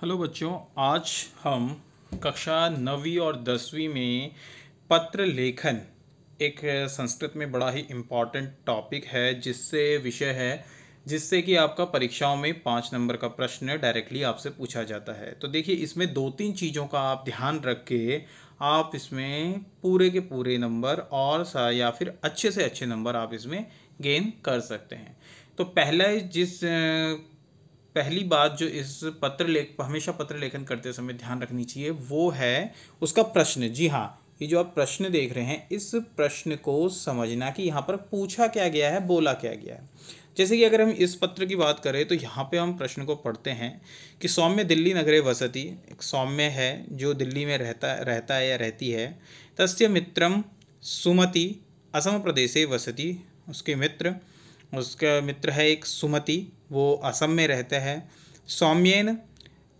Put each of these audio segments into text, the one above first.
Hello बच्चों, आज हम कक्षा 9वीं और 10वीं में पत्र लेखन एक संस्कृत में बड़ा ही इम्पॉर्टेंट टॉपिक है, जिससे कि आपका परीक्षाओं में 5 नंबर का प्रश्न डायरेक्टली आपसे पूछा जाता है। तो देखिए, इसमें 2-3 चीज़ों का आप ध्यान रख के आप इसमें पूरे के पूरे नंबर या फिर अच्छे से अच्छे नंबर आप इसमें गेन कर सकते हैं। तो पहली बात जो इस हमेशा पत्र लेखन करते समय ध्यान रखनी चाहिए वो है उसका प्रश्न। जी हाँ, ये जो आप प्रश्न देख रहे हैं, इस प्रश्न को समझना कि यहाँ पर पूछा क्या गया है, बोला क्या गया है। जैसे कि अगर हम इस पत्र की बात करें तो यहाँ पे हम प्रश्न को पढ़ते हैं कि सौम्य दिल्ली नगरे वसति, एक सौम्य है जो दिल्ली में रहता है या रहती है। तस्य मित्रम सुमति असम प्रदेशे वसति, उसका मित्र है एक सुमति, वो असम में रहते हैं। सौम्येन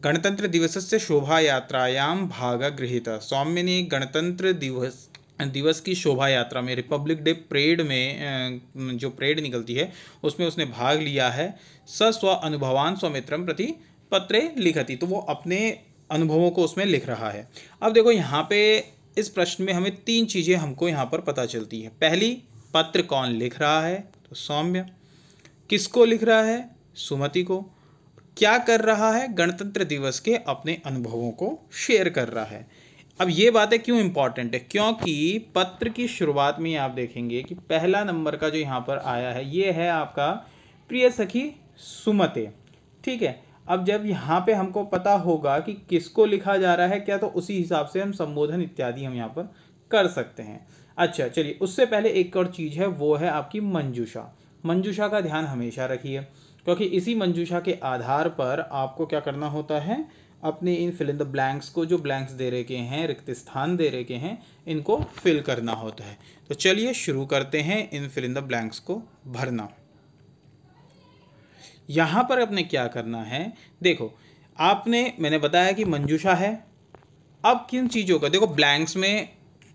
गणतंत्र दिवसस्य शोभा यात्रायां भाग गृहीतः, सौम्य ने गणतंत्र दिवस की शोभा यात्रा में, रिपब्लिक डे परेड में जो परेड निकलती है उसमें उसने भाग लिया है। स स्व अनुभवान स्वमित्रम प्रति पत्रे लिखति, तो वो अपने अनुभवों को उसमें लिख रहा है। अब देखो, यहाँ पे इस प्रश्न में हमें 3 चीज़ें हमको यहाँ पर पता चलती है। पहली, पत्र कौन लिख रहा है, तो सौम्य। किसको लिख रहा है, सुमति को। क्या कर रहा है, गणतंत्र दिवस के अपने अनुभवों को शेयर कर रहा है। अब ये बातें क्यों इंपॉर्टेंट है, क्योंकि पत्र की शुरुआत में आप देखेंगे कि पहला नंबर का जो यहाँ पर आया है ये है आपका प्रिय सखी सुमते। ठीक है, अब जब यहाँ पे हमको पता होगा कि किसको लिखा जा रहा है क्या, तो उसी हिसाब से हम संबोधन इत्यादि हम यहाँ पर कर सकते हैं। अच्छा चलिए, उससे पहले एक और चीज़ है, वो है आपकी मंजूषा। मंजूषा का ध्यान हमेशा रखिए, क्योंकि इसी मंजूषा के आधार पर आपको क्या करना होता है, अपने इन फिल इन द ब्लैंक्स को, जो ब्लैंक्स दे रखे हैं, रिक्त स्थान दे रखे हैं, इनको फिल करना होता है। तो चलिए शुरू करते हैं इन फिल इन द ब्लैंक्स को भरना। यहाँ पर अपने क्या करना है, देखो मैंने बताया कि मंजूषा है। अब किन चीज़ों का, देखो ब्लैंक्स में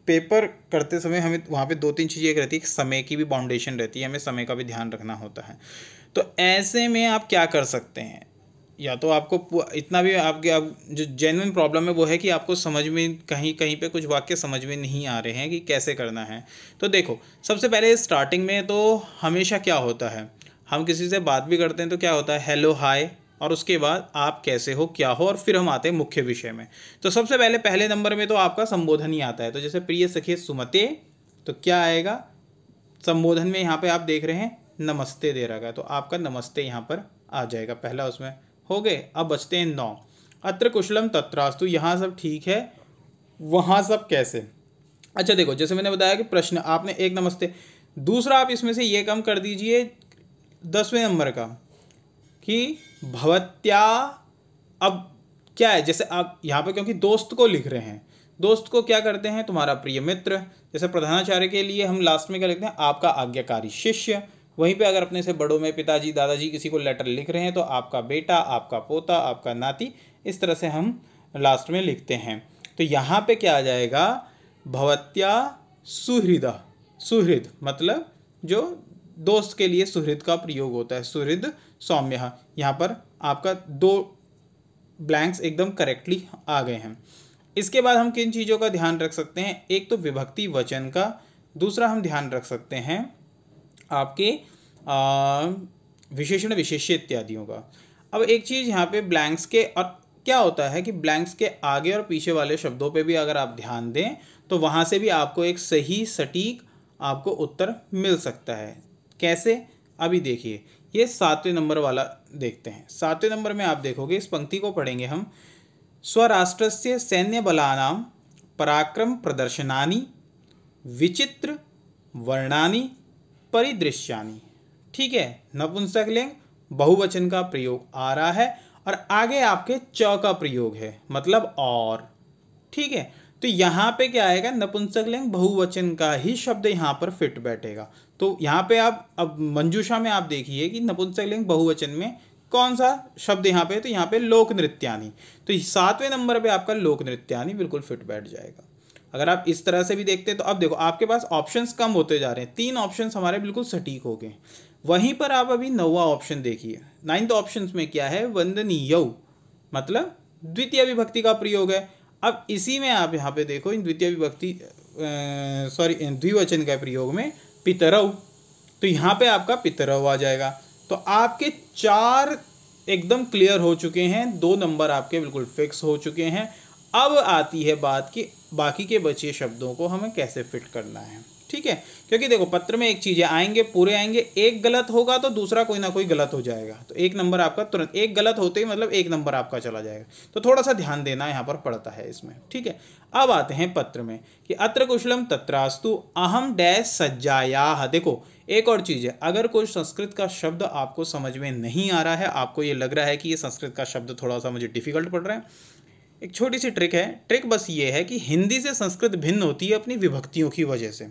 पेपर करते समय हमें वहाँ पे 2-3 चीज़ें एक रहती है, समय की भी बाउंडेशन रहती है, हमें समय का भी ध्यान रखना होता है। तो ऐसे में आप क्या कर सकते हैं, या तो आपको इतना भी आपके जो जेन्युइन प्रॉब्लम है वो है कि आपको समझ में कहीं कहीं पे कुछ वाक्य समझ में नहीं आ रहे हैं कि कैसे करना है। तो देखो, सबसे पहले स्टार्टिंग में तो हमेशा क्या होता है, हम किसी से बात भी करते हैं तो क्या होता है, हेलो हाय, और उसके बाद आप कैसे हो, क्या हो, और फिर हम आते हैं मुख्य विषय में। तो सबसे पहले नंबर में तो आपका संबोधन ही आता है। तो जैसे प्रिय सखी सुमते, तो क्या आएगा संबोधन में, यहाँ पे आप देख रहे हैं नमस्ते दे रखा है, तो आपका नमस्ते यहाँ पर आ जाएगा, पहला उसमें हो गए। अब बचते हैं 9, अत्र कुशलम तत्रास्तु, यहाँ सब ठीक है, वहाँ सब कैसे। अच्छा देखो, जैसे मैंने बताया कि प्रश्न आपने एक नमस्ते, दूसरा आप इसमें से ये कम कर दीजिए 10वें नंबर का कि भवत्या। अब क्या है, जैसे आप यहाँ पे क्योंकि दोस्त को लिख रहे हैं, दोस्त को क्या करते हैं, तुम्हारा प्रिय मित्र। जैसे प्रधानाचार्य के लिए हम लास्ट में क्या लिखते हैं, आपका आज्ञाकारी शिष्य। वहीं पे अगर अपने से बड़ों में पिताजी दादाजी किसी को लेटर लिख रहे हैं तो आपका बेटा, आपका पोता, आपका नाती, इस तरह से हम लास्ट में लिखते हैं। तो यहाँ पे क्या आ जाएगा, भवत्या सुहृदा, सुहृद मतलब जो दोस्त के लिए सुहृद का प्रयोग होता है, सुहृद सौम्य। यहाँ पर आपका 2 ब्लैंक्स एकदम करेक्टली आ गए हैं। इसके बाद हम किन चीज़ों का ध्यान रख सकते हैं, एक तो विभक्ति वचन का, दूसरा हम ध्यान रख सकते हैं आपके विशेषण विशेष्य इत्यादियों का। अब एक चीज़ यहाँ पे ब्लैंक्स के, और क्या होता है कि ब्लैंक्स के आगे और पीछे वाले शब्दों पे भी अगर आप ध्यान दें तो वहाँ से भी आपको एक सही सटीक आपको उत्तर मिल सकता है। कैसे, अभी देखिए, ये 7वें नंबर वाला देखते हैं। 7वें नंबर में आप देखोगे, इस पंक्ति को पढ़ेंगे हम, स्वराष्ट्रस्य सैन्य बलानां पराक्रम प्रदर्शनानि विचित्र वर्णानि परिदृश्यानि। ठीक है, नपुंसकलिंग बहुवचन का प्रयोग आ रहा है और आगे आपके च का प्रयोग है, मतलब और। ठीक है, तो यहाँ पे क्या आएगा, नपुंसकलिंग बहुवचन का ही शब्द यहाँ पर फिट बैठेगा। तो यहाँ पे आप अब मंजूषा में आप देखिए कि नपुंसकलिंग बहुवचन में कौन सा शब्द यहाँ पे, तो यहाँ पे लोक नृत्यानि। तो 7वें नंबर पे आपका लोक नृत्यानि बिल्कुल फिट बैठ जाएगा। अगर आप इस तरह से भी देखते हैं तो अब देखो आपके पास ऑप्शंस कम होते जा रहे हैं, 3 ऑप्शंस हमारे बिल्कुल सटीक हो गए। वहीं पर आप अभी 9वां ऑप्शन देखिए, 9th ऑप्शन में क्या है, वंदनीय, मतलब द्वितीय विभक्ति का प्रयोग है। अब इसी में आप यहाँ पे देखो, इन द्वितीय विभक्ति द्विवचन का प्रयोग में पितरौ, तो यहाँ पे आपका पितरौ आ जाएगा। तो आपके 4 एकदम क्लियर हो चुके हैं, 2 नंबर आपके बिल्कुल फिक्स हो चुके हैं। अब आती है बात कि बाकी के बचे शब्दों को हमें कैसे फिट करना है, ठीक है। क्योंकि देखो पत्र में एक चीज़ है, आएंगे पूरे आएंगे, एक गलत होगा तो दूसरा कोई ना कोई गलत हो जाएगा, तो 1 नंबर आपका तुरंत, एक गलत होते ही मतलब 1 नंबर आपका चला जाएगा। तो थोड़ा सा ध्यान देना यहाँ पर पड़ता है इसमें, ठीक है। अब आते हैं पत्र में कि अत्र कुशलम तत्रास्तु अहम डैश सज्जायाः। देखो एक और चीज़ है, अगर कोई संस्कृत का शब्द आपको समझ में नहीं आ रहा है, आपको ये लग रहा है कि ये संस्कृत का शब्द थोड़ा सा मुझे डिफिकल्ट पड़ रहा है, एक छोटी सी ट्रिक है। ट्रिक बस ये है कि हिंदी से संस्कृत भिन्न होती है अपनी विभक्तियों की वजह से।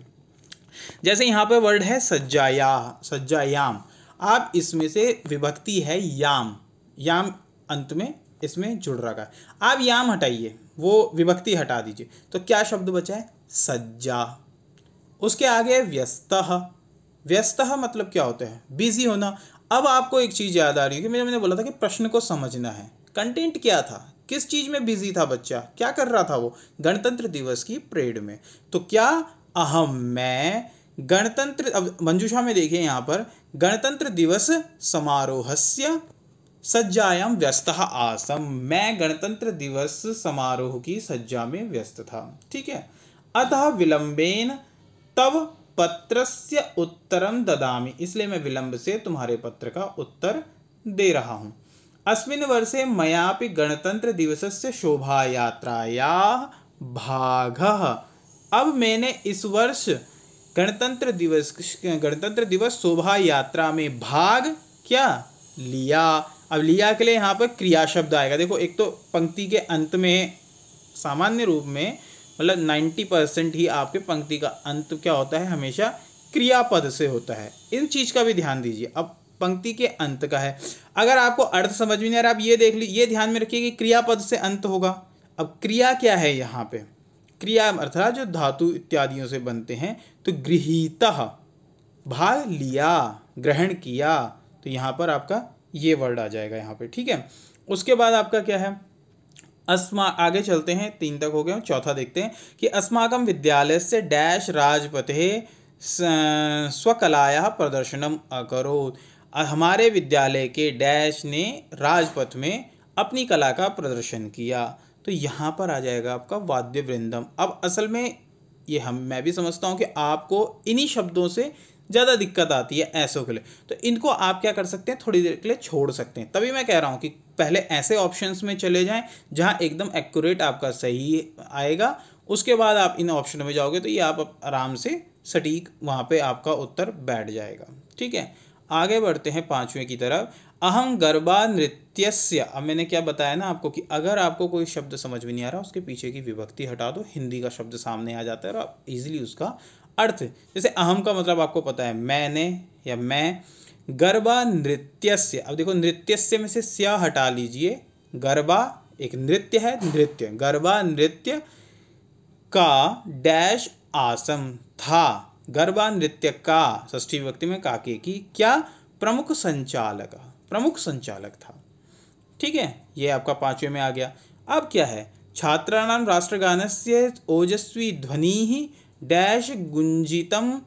जैसे यहाँ पे वर्ड है सज्जाया, सज्जायाम, आप इसमें से विभक्ति है याम, याम अंत में इसमें जुड़ रखा है, आप याम हटाइए, वो विभक्ति हटा दीजिए, तो क्या शब्द बचा है? सज्जा। उसके आगे व्यस्तः, व्यस्तः मतलब क्या होता है? बिजी होना। अब आपको एक चीज़ याद आ रही है कि मैंने बोला था कि प्रश्न को समझना है, कंटेंट क्या था, किस चीज़ में बिजी था बच्चा, क्या कर रहा था वो? गणतंत्र दिवस की परेड में। तो क्या अहम, मैं गणतंत्र, अब मंजूषा में देखिए यहाँ पर, गणतंत्र दिवस समारोहस्य सज्जायां व्यस्तः आसम, मैं गणतंत्र दिवस समारोह की सज्जा में व्यस्त था, ठीक है। अतः विलंबेन तव पत्रस्य उत्तरम ददामि, इसलिए मैं विलंब से तुम्हारे पत्र का उत्तर दे रहा हूँ। अस्मिन् वर्षे मयापि गणतंत्र दिवसस्य शोभायात्रायाः भागः, अब मैंने इस वर्ष गणतंत्र दिवस शोभा यात्रा में भाग क्या लिया। अब लिया के लिए यहाँ पर क्रिया शब्द आएगा। देखो एक तो पंक्ति के अंत में सामान्य रूप में मतलब 90% ही आपके पंक्ति का अंत क्या होता है, हमेशा क्रियापद से होता है, इन चीज़ का भी ध्यान दीजिए। अब पंक्ति के अंत का है, अगर आपको अर्थ समझ में नहीं आ रहा, आप ये देख लीजिए, ये ध्यान में रखिए कि क्रियापद से अंत होगा। अब क्रिया क्या है यहाँ पे? क्रिया अर्थात जो धातु इत्यादियों से बनते हैं, तो गृहीतः भाग लिया, ग्रहण किया, तो यहाँ पर आपका ये वर्ड आ जाएगा यहाँ पे, ठीक है। उसके बाद आपका क्या है? आगे चलते हैं, 3 तक हो गए, चौथा देखते हैं कि अस्माकं विद्यालयस्य डैश राजपथे स्वकलायाः प्रदर्शनम अकरोत्, हमारे विद्यालय के डैश ने राजपथ में अपनी कला का प्रदर्शन किया। तो यहाँ पर आ जाएगा आपका वाद्य वृंदम। अब असल में ये मैं भी समझता हूँ कि आपको इन्हीं शब्दों से ज़्यादा दिक्कत आती है ऐसों के लिए, तो इनको आप क्या कर सकते हैं, थोड़ी देर के लिए छोड़ सकते हैं। तभी मैं कह रहा हूँ कि पहले ऐसे ऑप्शंस में चले जाएं जहाँ एकदम एक्यूरेट आपका सही आएगा, उसके बाद आप इन ऑप्शन में जाओगे तो ये आप आराम से सटीक वहाँ पे आपका उत्तर बैठ जाएगा, ठीक है। आगे बढ़ते हैं 5वें की तरफ। अहम गरबा नृत्यस्य, अब मैंने क्या बताया ना आपको कि अगर आपको कोई शब्द समझ में नहीं आ रहा, उसके पीछे की विभक्ति हटा दो, हिंदी का शब्द सामने आ जाता है और आप इजीली उसका अर्थ, जैसे अहम का मतलब आपको पता है मैंने या मैं, गरबा नृत्यस्य, अब देखो नृत्यस्य में से स्या हटा लीजिए, गरबा एक नृत्य है, नृत्य, गरबा नृत्य का डैश आसम था, गरबा नृत्य का षष्ठी विभक्ति में काके की क्या प्रमुख संचालक था, ठीक है। ये आपका 5वें में आ गया। अब क्या है? छात्राणां राष्ट्रगानस्य ओजस्वी ध्वनि डैश गुंजितम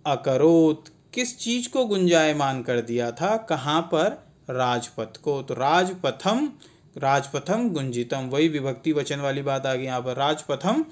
अकरोत्, किस चीज को गुंजायमान कर दिया था, कहाँ पर? राजपथ को। तो राजपथम गुंजितम, वही विभक्ति वचन वाली बात आ गई यहाँ पर, राजपथम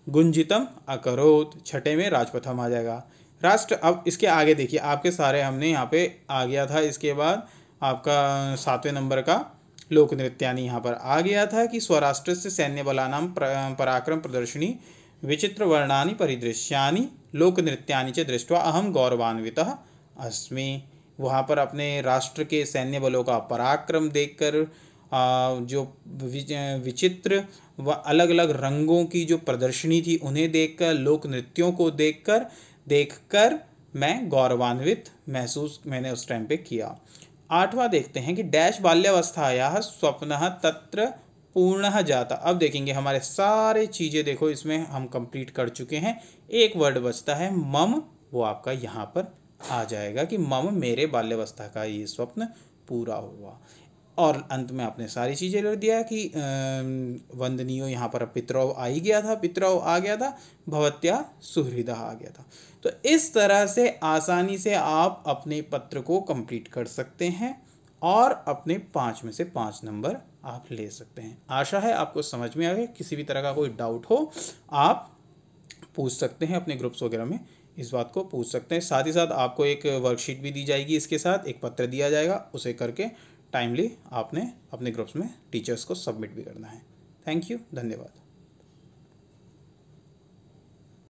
गुंजितम अकरोत्, छठे में राजपथम आ जाएगा। राष्ट्र, अब इसके आगे देखिए आपके सारे हमने यहाँ पे आ गया था, इसके बाद आपका 7वें नंबर का लोक नृत्यानि यहाँ पर आ गया था कि स्वराष्ट्र से सैन्य बलानां पराक्रम प्रदर्शनी विचित्र वर्णानि परिदृश्यानि लोक नृत्यानि च दृष्ट्वा अहम गौरवान्वितः अस्मि, वहाँ पर अपने राष्ट्र के सैन्य बलों का पराक्रम देखकर जो विचित्र व अलग अलग रंगों की जो प्रदर्शनी थी उन्हें देखकर, लोक नृत्यों को देखकर मैं गौरवान्वित महसूस मैंने उस टाइम पे किया। 8वां देखते हैं कि डैश बाल्यावस्थायाः स्वप्नः तत्र पूर्णः जाता। अब देखेंगे हमारे सारे चीज़ें, देखो इसमें हम कंप्लीट कर चुके हैं, एक वर्ड बचता है मम, वो आपका यहाँ पर आ जाएगा कि मम मेरे बाल्यावस्था का ये स्वप्न पूरा हुआ। और अंत में आपने सारी चीज़ें लिख दिया कि वंदनीयो, यहाँ पर पितरौ आ ही गया था, पितरौ आ गया था, भवत्या सुहृदा आ गया था। तो इस तरह से आसानी से आप अपने पत्र को कंप्लीट कर सकते हैं और अपने 5 में से 5 नंबर आप ले सकते हैं। आशा है आपको समझ में आ गया। किसी भी तरह का कोई डाउट हो आप पूछ सकते हैं, अपने ग्रुप्स वगैरह में इस बात को पूछ सकते हैं। साथ ही साथ आपको एक वर्कशीट भी दी जाएगी, इसके साथ एक पत्र दिया जाएगा, उसे करके टाइमली आपने अपने ग्रुप्स में टीचर्स को सबमिट भी करना है। थैंक यू, धन्यवाद।